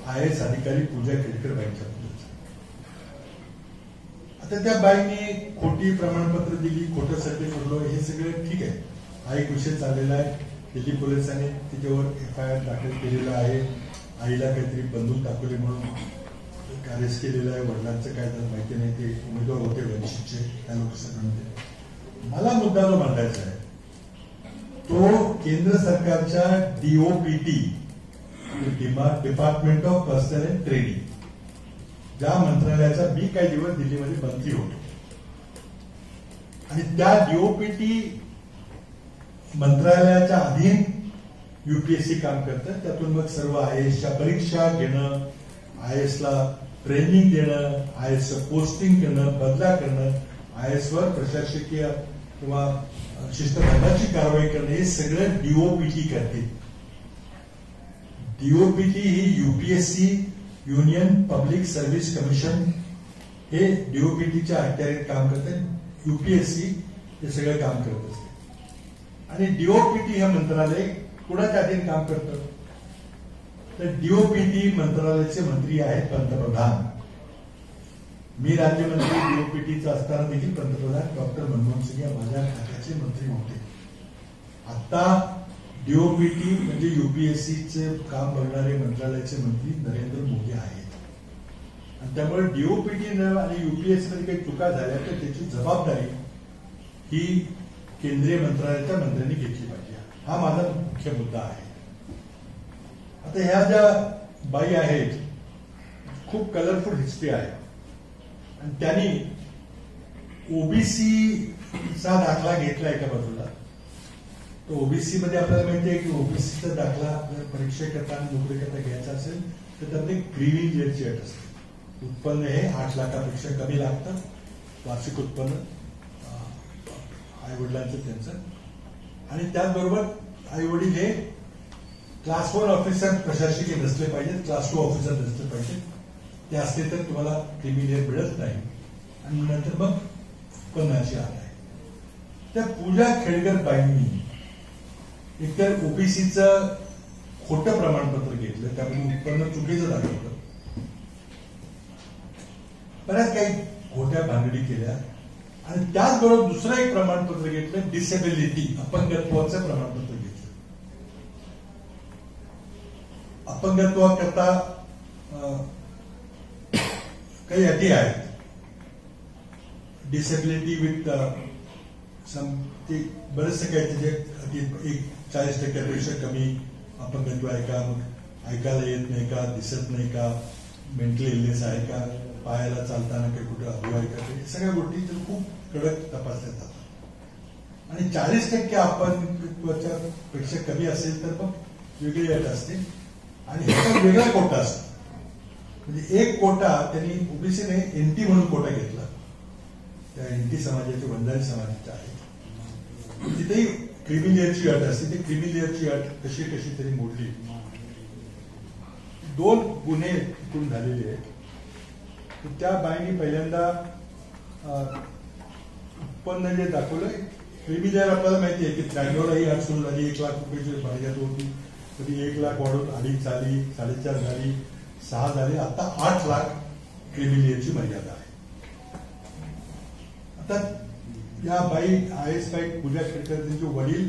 IAS अधिकारी पूजा खेडकर बाईंच्या मुलाचा. आता त्या बाईंनी खोटी प्रमाणपत्र दिली, खोटं सर्टिफिकेट, हे सगळं ठीक आहे. हा एक विषय चाललेला आहे. दिल्ली पोलिसांनी तिच्यावर FIR दाखल केलेला आहे. आईला काहीतरी बंदूक दाखवली म्हणून अरेस्ट केलेलं आहे. वडिलांचं काय तर माहिती नाही, ते उमेदवार होते वंचितचे त्या लोकसभेमध्ये. मला मुद्दा जो मांडायचा आहे तो केंद्र सरकारच्या DOPT department of personal and training, ज्या मंत्रालयाचा मी काही दिवस दिल्लीमध्ये मंत्री होतो, आणि त्या DOPT मंत्रालयाच्या अधीन UPSC काम करतं. त्यातून मग सर्व IASच्या परीक्षा घेणं, IAS ला ट्रेनिंग देणं, IAS पोस्टिंग करणं, बदला करणं, IAS वर प्रशासकीय किंवा शिस्तभंगाची कारवाई करणं, हे सगळं DOPT करते. DOPT ही UPSC union public service commission हे DOPTच्या अखत्यारीत काम करते. UPSC हे सगळं काम करत असते. आणि DOPT हे मंत्रालय कुणाच्या अधीन काम करतं, तर DOPT मंत्रालयाचे मंत्री आहेत पंतप्रधान. मी राज्यमंत्री DOPTचा असताना देखील पंतप्रधान डॉक्टर मनमोहन सिंग या माझ्या खात्याचे मंत्री होते. आता DOPT म्हणजे UPSCचे काम बघणारे मंत्रालयाचे मंत्री नरेंद्र मोदी आहेत. आणि त्यामुळे DOPT आणि UPSC मध्ये काही चुका झाल्या तर त्याची जबाबदारी ही केंद्रीय मंत्रालयाच्या मंत्र्यांनी घेतली पाहिजे. हा माझा मुख्य मुद्दा आहे. आता ह्या ज्या बाई आहेत खूप कलरफुल हिस्ट्री आहे, आणि त्यांनी OBCचा दाखला घेतला एका बाजूला. तो OBC मध्ये आपल्याला माहिती आहे की OBCचा दाखला परीक्षा करता आणि नोकरी करता घ्यायचा असेल तर त्यामध्ये ग्रीविंग जेलची अट असते. उत्पन्न हे 8 लाखापेक्षा कमी लागतं वार्षिक उत्पन्न आई वडिलांचं त्यांचं. आणि त्याचबरोबर आई वडील हे क्लास 1 ऑफिसर प्रशासकीय नसले पाहिजेत, क्लास 2 ऑफिसर नसले पाहिजेत. ते असले तर तुम्हाला क्रिमिनल मिळत नाही. आणि नंतर मग उत्पन्नाची अट आहे. त्या पूजा खेडकर बाईंनी एकतर OBCचं खोटं प्रमाणपत्र घेतलं, त्यामुळे उत्पन्न चुकीचं दाखवलं, बऱ्याच काही खोट्या भानगडी केल्या. आणि त्याचबरोबर दुसरं एक प्रमाणपत्र घेतलं, डिसेबिलिटी, अपंगत्वाचं प्रमाणपत्र घेतलं. अपंगत्वाकरता काही अटी आहेत. डिसेबिलिटी विथ बरेचसे काही त्याचे 40% कमी अपंगत्व आहे का, मग ऐकायला येत नाही का, दिसत नाही का, मेंटल इलनेस आहे का, पायाला चालताना काही कुठं अधू आहे का, सगळ्या गोष्टी खूप कडक तपासल्या जातात. आणि 40% अपंगत्वाच्या पेक्षा कमी असेल तर मग वेगळी अट असते. आणि ह्याचा वेगळा कोटा असतो. म्हणजे एक कोटा त्यांनी OBCने NT म्हणून कोटा घेतला. त्या NT समाजाचे वंजारी समाजाचे आहे. तिथेही क्रिमी लेअरची अट असते. ते क्रिमी लेअरची अट कशी तरी मोडली. 2 गुन्हे तिथून झालेले आहेत. त्या बाईंनी पहिल्यांदा उत्पन्न जे दाखवलंय, क्रिमी लेअर आपल्याला माहिती आहे की 93 ही अट सुरू झाली. 1 लाख रुपयाची मर्यादा होती. कधी 1 लाख वाढून 2.5 झाली, 4.5 झाली, 6 झाली, आता 8 लाख क्रिमी लेअरची मर्यादा आहे. आता या बाई IAS बाई पूजा खेडकर, त्यांचे वडील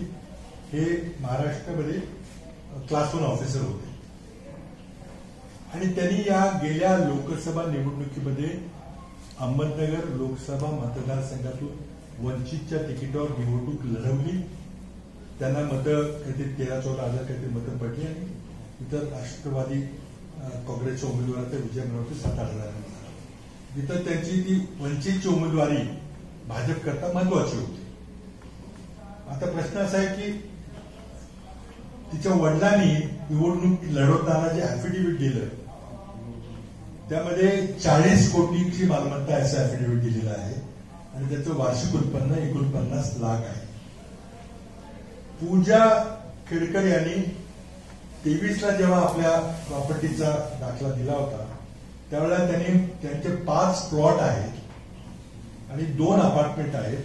हे महाराष्ट्रामध्ये क्लास 1 ऑफिसर होते. आणि त्यांनी या गेल्या लोकसभा निवडणुकीमध्ये अहमदनगर लोकसभा मतदारसंघातून वंचितच्या तिकीटावर निवडणूक लढवली. त्यांना मतं काहीतरी 13-14 हजार काहीतरी मतं पडली. आणि इतर राष्ट्रवादी काँग्रेसच्या उमेदवाराचा विजय मिळवते 7-8 हजारांनी. जिथं त्यांची ती वंचितची उमेदवारी भाजप करता महत्वाची होती. आता प्रश्न असा आहे की तिच्या वडिलांनी निवडणूक लढवताना जे ऍफिडेव्हिट दिलं त्यामध्ये 40 कोटीची मालमत्ता असं ऍफिडेव्हिट दिलेलं आहे. आणि त्याचं वार्षिक उत्पन्न 49 लाख आहे. पूजा खेडकर यांनी 23ला जेव्हा आपल्या प्रॉपर्टीचा दाखला दिला होता त्यावेळेला त्यांनी त्यांचे 5 प्लॉट आहेत आणि 2 अपार्टमेंट आहेत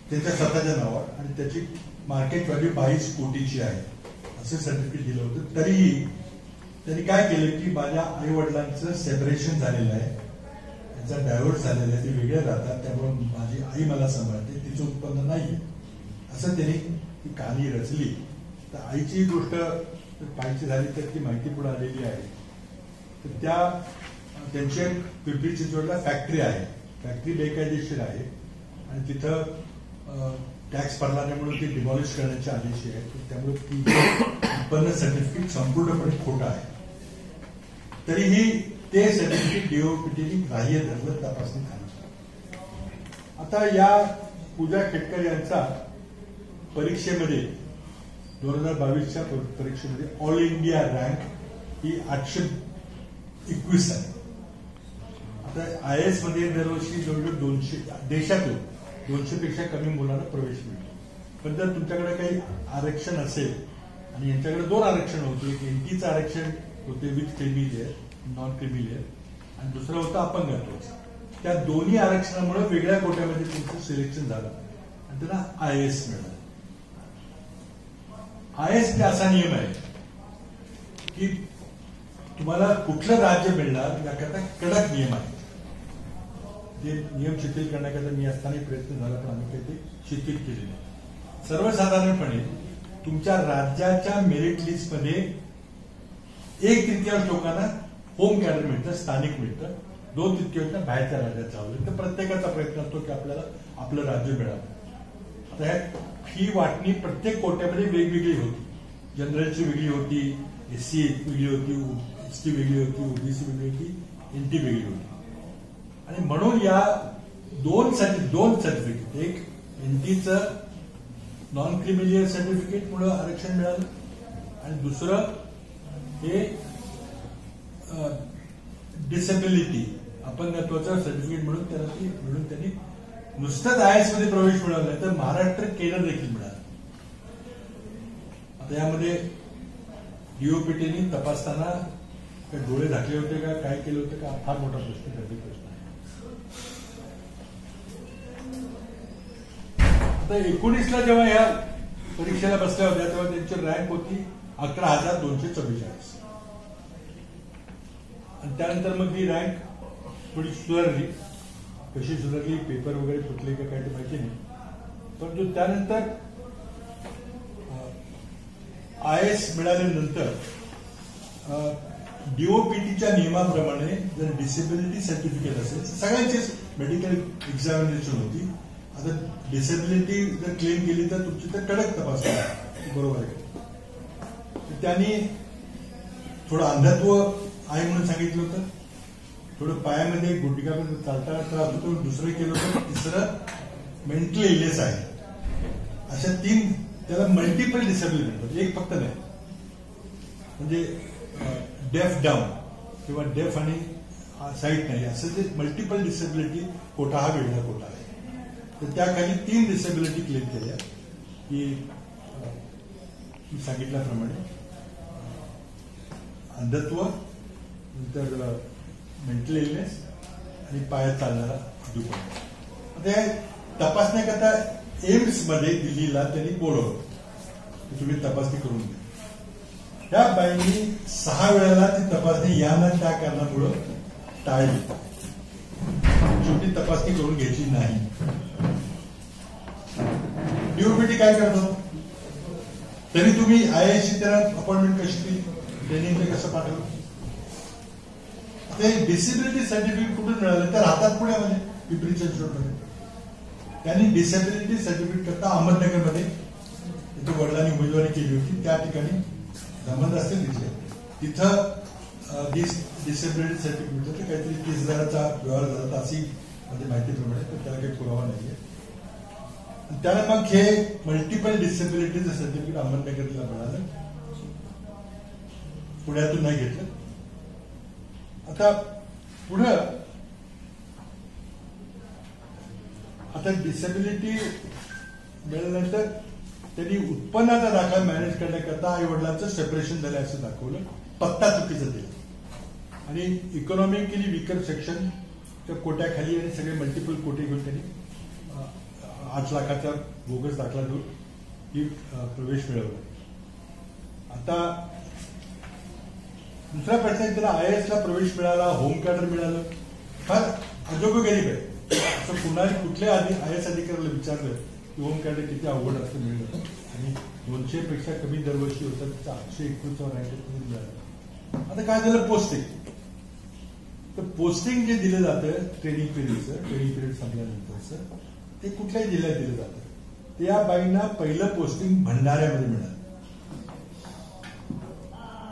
त्यांच्या स्वतःच्या नावावर, आणि त्याची मार्केट व्हॅल्यू 22 कोटीची आहे असं सर्टिफिकेट दिलं होतं. तरीही त्यांनी काय केलं की माझ्या आई वडिलांचं सेपरेशन झालेलं आहे, त्यांचा डायव्होर्स झालेला आहे, ते वेगळे राहतात, त्यामुळे माझी आई मला सांभाळते, तिचं उत्पन्न नाहीये, असं त्यांनी ती कहाणी रचली. तर आईची गोष्ट पाहायची झाली तर ती माहिती पुढे आलेली आहे. तर त्यांची एक पिंपरी चिंचवडला फॅक्टरी आहे, फॅक्टरी बेकायदेशीर आहे आणि तिथं टॅक्स भरला त्यामुळे ती डिमॉलिश करण्याचे आदेश आहे. त्यामुळे ती उत्पन्न सर्टिफिकेट संपूर्णपणे खोटं आहे. तरीही ते सर्टिफिकेट डीओपीटीने ग्राह्य धरलं, तपासणी झाली. आता या पूजा खेटकर यांचा परीक्षेमध्ये 2022च्या परीक्षेमध्ये ऑल इंडिया रँक ही 821 आहे. आता IAS मध्ये दरवर्षी जवळजवळ 200 देशातून 200 पेक्षा कमी मुलांना प्रवेश मिळतो. पण जर तुमच्याकडे काही आरक्षण असेल आणि यांच्याकडे 2 आरक्षण होते, एक एनटीचं आरक्षण होते with creamy layer, non creamy layer, आणि दुसरं होतं अपंगत्वाचं. त्या दोन्ही आरक्षणामुळे वेगळ्या कोट्यामध्ये तुमचं सिलेक्शन झालं आणि त्यांना IAS मिळालं. IAS असा नियम आहे की तुम्हाला कुठलं राज्य मिळणार याकरता कडक नियम आहे. ते नियम शिथिल करण्याकरता मी असताना प्रयत्न झाला, पण आम्ही काही ते शिथिल केले नाही. सर्वसाधारणपणे तुमच्या राज्याच्या मेरिट लिस्टमध्ये 1/3 लोकांना होम कॅडर मिळतं, स्थानिक मिळतं, 2/3 बाहेरच्या राज्यात जावं. तर प्रत्येकाचा प्रयत्न असतो की आपल्याला आपलं राज्य मिळावं. आता ह्यात ही वाटणी प्रत्येक कोट्यामध्ये वेगवेगळी होती. जनरलची वेगळी होती, SC वेगळी होती, ST वेगळी होती, OBC वेगळी होती, NT वेगळी होती. आणि म्हणून या दोन सर्टिफिकेट, एक NTचं नॉन क्रिमिलियर सर्टिफिकेट मुळे आरक्षण मिळालं आणि दुसरं हे डिसेबिलिटी अपंगत्वाचं सर्टिफिकेट म्हणून त्यांनी नुसतंच IAS मध्ये प्रवेश मिळवला, तर महाराष्ट्र केडर देखील मिळाला. आता यामध्ये डीओपीटीने तपासताना डोळे झाकले होते का, काय केलं होतं का, फार मोठा प्रश्न आहे. आता 19ला जेव्हा या परीक्षेला बसल्या होत्या तेव्हा त्यांची रँक होती 11,244 आणि त्यानंतर मग ही रँक थोडी सुधारली. कशी सुधारली, पेपर वगैरे फुटले का काय ते माहिती नाही, परंतु त्यानंतर IAS मिळाल्यानंतर डीओपीटीच्या नियमाप्रमाणे जर डिसेबिलिटी सर्टिफिकेट असेल, सगळ्यांचीच मेडिकल एक्झामिनेशन होती. आता डिसेबिलिटी जर क्लेम केली तर तुमची तर कडक तपासणी बरोबर आहे. त्यांनी थोडं अंधत्व आहे म्हणून सांगितलं होतं, थोडं पायामध्ये गुडघ्यामध्ये चालता त्रास होतो, दुसरं केलं होतं, तिसरं मेंटल इलनेस आहे. अशा 3 त्याला मल्टिपल डिसेबिलिटी म्हणतात, एक फक्त नाही. म्हणजे डेफ डाऊन किंवा डेफ आणि साईट नाही असं जे मल्टिपल डिसेबिलिटी कोटा हा वेगळा कोटा आहे. तर त्याखाली 3 डिसेबिलिटी क्लेम केल्या की सांगितल्याप्रमाणे अंधत्व, नंतर मेंटल इलनेस आणि पायात चालणारा दुखापत. ते तपासण्याकरता एम्स मध्ये दिल्लीला त्यांनी बोलवलं की तुम्ही तपासणी करून द्या. त्या बाईंनी 6 वेळेला ती तपासणी या ना त्या कारणामुळं टाळली, शेवटी तपासणी करून घ्यायची नाही. डीओपीटी काय करतो, तरी तुम्ही IAS ची त्याला अपॉइंटमेंट कशी केली, ट्रेनिंग ते कसं पाठवलं. ते डिसेबिलिटी सर्टिफिकेट कुठून मिळालं तर हातात पुण्यामध्ये पिंपरी चिंचवडमध्ये. त्यांनी डिसेबिलिटी सर्टिफिकेट करता अहमदनगरमध्ये तिथे वडिलांनी उमेदवारी केली होती, त्या ठिकाणी संबंध असते तिथं डिसेबिलिटी सर्टिफिकेट काहीतरी 30,000चा व्यवहार झाला होता अशी म्हणजे माहितीप्रमाणे, तर त्याला काही पुरावा नाहीये. त्याला मग हे मल्टिपल डिसेबिलिटीचं सर्टिफिकेट अहमदनगरला मिळालं, पुण्यातून नाही घेतलं. आता पुढं आता डिसेबिलिटी मिळाल्यानंतर त्यांनी उत्पन्नाचा दाखला मॅनेज करण्याकरता आई वडिलांचं सेपरेशन झालं असं दाखवलं, पत्ता चुकीचा दिला आणि इकॉनॉमिकली विकर सेक्शनच्या कोट्याखाली आणि सगळे मल्टिपल कोटे घेऊन त्यांनी 8 लाखाचा बोगस दाखला देऊन ही प्रवेश मिळवला. आता दुसरा प्रश्न आहे, त्याला IAS ला प्रवेश मिळाला, होम कॅडर मिळालं, फार अजोबगरीब आहे. असं पुन्हा कुठल्या IAS अधिकाऱ्याला विचारलं की होम कॅडर किती अवघड असतं मिळणं, आणि 200 पेक्षा कमी दरवर्षी होतं, त्याचा 821 रँक मिळालं. आता काय झालं, पोस्टिंग. तर पोस्टिंग जे दिलं जातं ट्रेनिंग पिरियड संपल्यानंतरचं, ते कुठल्याही जिल्ह्यात दिलं जातं. त्या बाईंना पहिलं पोस्टिंग भंडाऱ्यामध्ये मिळालं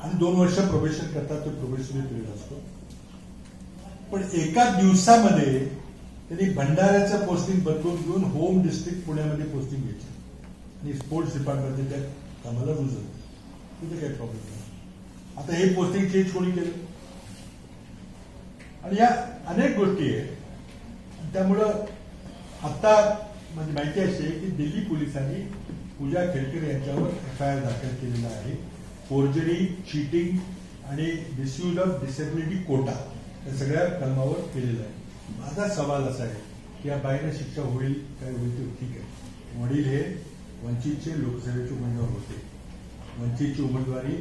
आणि 2 वर्ष प्रोबेशन करतात, तो प्रोबेशनरी पिरियड असतो. पण एका दिवसामध्ये त्यांनी भंडाऱ्याचं पोस्टिंग बदलून घेऊन होम डिस्ट्रिक्ट पुण्यामध्ये पोस्टिंग घ्यायची आणि स्पोर्ट्स डिपार्टमेंटमध्ये त्या कामाला रुजवलं. तिथे काही प्रॉब्लेम नाही. आता हे पोस्टिंग चेंज कोणी केलं, आणि या अनेक गोष्टी आहेत. त्यामुळं आता माझी माहिती अशी आहे की दिल्ली पोलिसांनी पूजा खेडकर यांच्यावर FIR दाखल केलेला आहे. फोर्जरी, चीटिंग आणि मिसयूज ऑफ डिसेबिलिटी कोटा या सगळ्या कलमावर केलेलं आहे. माझा सवाल असा आहे की या बाईंना शिक्षा होईल काय होईल ते ठीक आहे. वडील हे वंचितचे लोकसभेचे उमेदवार होते. वंचितची उमेदवारी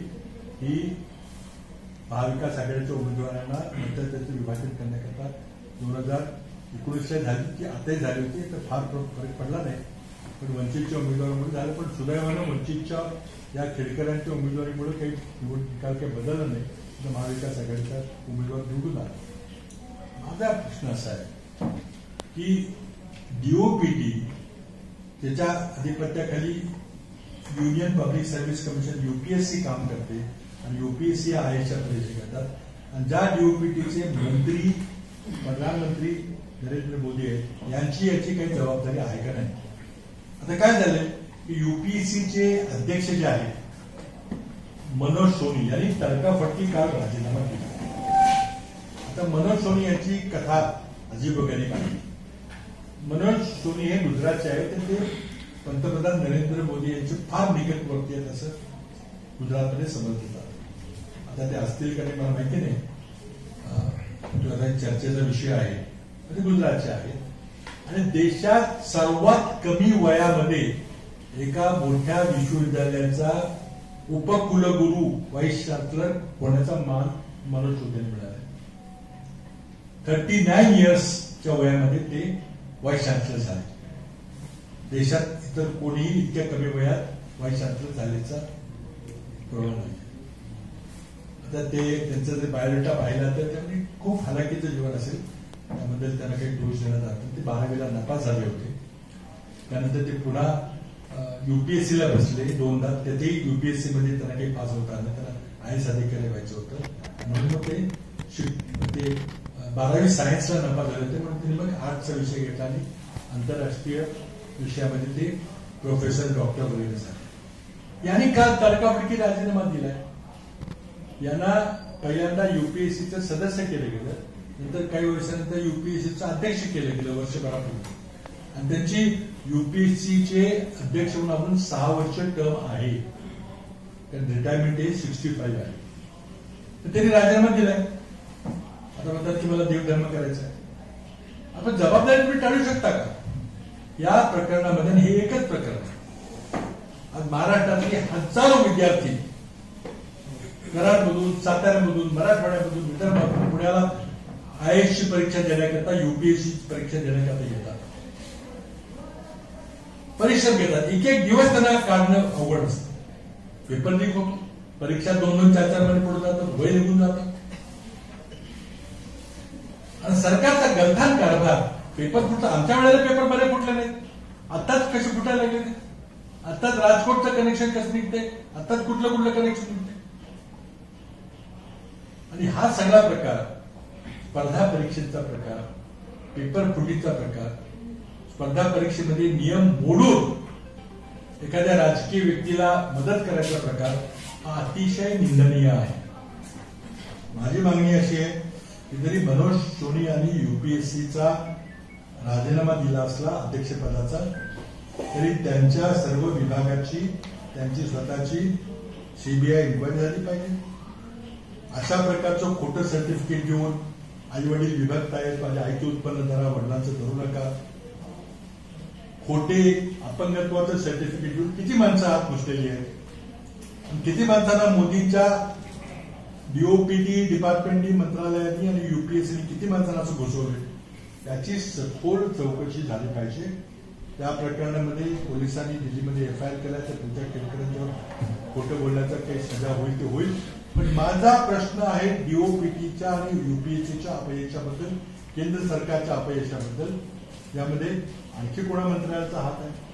ही महाविकास आघाडीच्या उमेदवारांना नंतर त्याचं विभाजन करण्याकरता 2019 झाली की आताही झाली होती, तर फार फरक पडला नाही. पण वंचितच्या उमेदवारामुळे झालं. पण सुदैवानं वंचितच्या या खेडकरांच्या उमेदवारीमुळे काही निकाल काही बदलला नाही, तर महाविकास आघाडीचा उमेदवार निवडून आला. माझा प्रश्न असा आहे की DOPT त्याच्या अधिपत्याखाली union public service commission UPSC काम करते आणि UPSC IASच्या परीक्षा करतात, आणि ज्या DOPTचे मंत्री प्रधानमंत्री नरेंद्र मोदी आहेत, यांची याची काही जबाबदारी आहे का नाही. आता काय झालंय की UPSCचे अध्यक्ष जे आहेत मनोज सोनी यांनी तडकाफडकी काल राजीनामा दिला. आता मनोज सोनी यांची कथा अजीबोगरीब आहे. मनोज सोनी हे गुजरातचे आहेत, तर ते पंतप्रधान नरेंद्र मोदी यांचे फार निकटवर्ती आहेत असं गुजरातमध्ये समजलं जातं. आता ते असतील का नाही मला माहिती नाही, तो आता चर्चेचा विषय आहे. ते गुजरातचे आहेत, आणि देशात सर्वात कमी वयामध्ये एका मोठ्या विश्वविद्यालयाचा उपकुलगुरू व्हाईस चान्सलर होण्याचा मान मनोज सोनीला मिळाला. 39 इयर्सच्या वयामध्ये ते व्हाईस चान्सलर झाले. देशात इतर कोणीही इतक्या कमी वयात व्हाईस चान्सलर झाल्याचा प्रमाण नाही. आता ते त्यांचा जर बायोडेटा पाहिला तर त्यांनी खूप हलाखीचं जीवन असेल, त्याबद्दल त्यांना काही दोष देण्यात आला. ते 12वीला नापास झाले होते. त्यानंतर ते पुन्हा UPSCला बसले 2दा, त्यातही UPSC मध्ये त्यांना काही पास होता नाही, त्यांना IAS अधिकारी व्हायचं होतं. म्हणून मग ते 12वी सायन्सला नापास झाले होते, म्हणून त्यांनी मग आर्टचा विषय घेतला आणि आंतरराष्ट्रीय विषयामध्ये ते प्रोफेसर डॉक्टर वगैरे झाले. यांनी काल तडकाफडकी राजीनामा दिलाय. यांना पहिल्यांदा UPSCचं सदस्य केलं गेलं, नंतर काही वर्षानंतर UPSCचं अध्यक्ष केलं गेलं वर्षभरापूर्वी, आणि त्यांची UPSCचे अध्यक्ष म्हणून आपण 6 वर्ष टर्म आहे. रिटायरमेंट हे 65 आहे. तर त्यांनी राजीनामा दिलाय. आता म्हणतात की मला देवधर्म करायचा आहे. आपण जबाबदारी तुम्ही टाळू शकता का या प्रकरणामध्ये? हे एकच प्रकरण आहे. आज महाराष्ट्रातले हजारो विद्यार्थी कराडमधून, साताऱ्यामधून, मराठवाड्यामधून, विदर्भातून पुण्याला IASची परीक्षा देण्याकरता, UPSCची परीक्षा देण्याकरता येतात, परिश्रम घेतात. एक दिवस त्यांना काढणं अवघड असतं. पेपर लीक होतो, परीक्षा 2-2, 4-4 महिने पुढे जातात, वय निघून जातात, आणि सरकारचा गलथान कारभार. पेपर फुटतात. आमच्या वेळेला पेपर बरे फुटले नाहीत, आताच कसे फुटायला लागले, आताच राजकोटचं कनेक्शन कसं निघते, आताच कुठलं कनेक्शन निघते. आणि हा सगळा प्रकार, स्पर्धा परीक्षेचा प्रकार, पेपर फुटीचा प्रकार, स्पर्धा परीक्षेमध्ये नियम मोडून एखाद्या राजकीय व्यक्तीला मदत करायचा प्रकार हा अतिशय निंदनीय आहे. माझी मागणी अशी आहे की जरी मनोज सोनी यांनी UPSCचा राजीनामा दिला असला अध्यक्षपदाचा, तरी त्यांच्या सर्व विभागाची त्यांची स्वतःची CBI इन्क्वायरी झाली पाहिजे. अशा प्रकारचं खोटं सर्टिफिकेट देऊन आई वडील विभक्त आहेत, माझ्या आईचे उत्पन्न धरा, वडिलांचं धरू नका, खोटे अपंगत्वाचं सर्टिफिकेट देऊन किती माणसं आत घुसलेली आहेत, किती माणसांना मोदींच्या डीओपीटी डिपार्टमेंटनी, मंत्रालयाने आणि युपीएससीने किती माणसांना असं घुसवले याची सखोल चौकशी झाली पाहिजे. त्या प्रकरणामध्ये पोलिसांनी दिल्लीमध्ये एफआयआर केला तर तुमच्या केंद्रांवर खोटं बोलण्याचा काही सजा होईल ते होईल. पण माझा प्रश्न आहे डीओपीटीच्या आणि युपीएससीच्या अपयशाबद्दल, केंद्र सरकारच्या अपयशाबद्दल. यामध्ये आणखी कोणा मंत्रालयाचा हात आहे?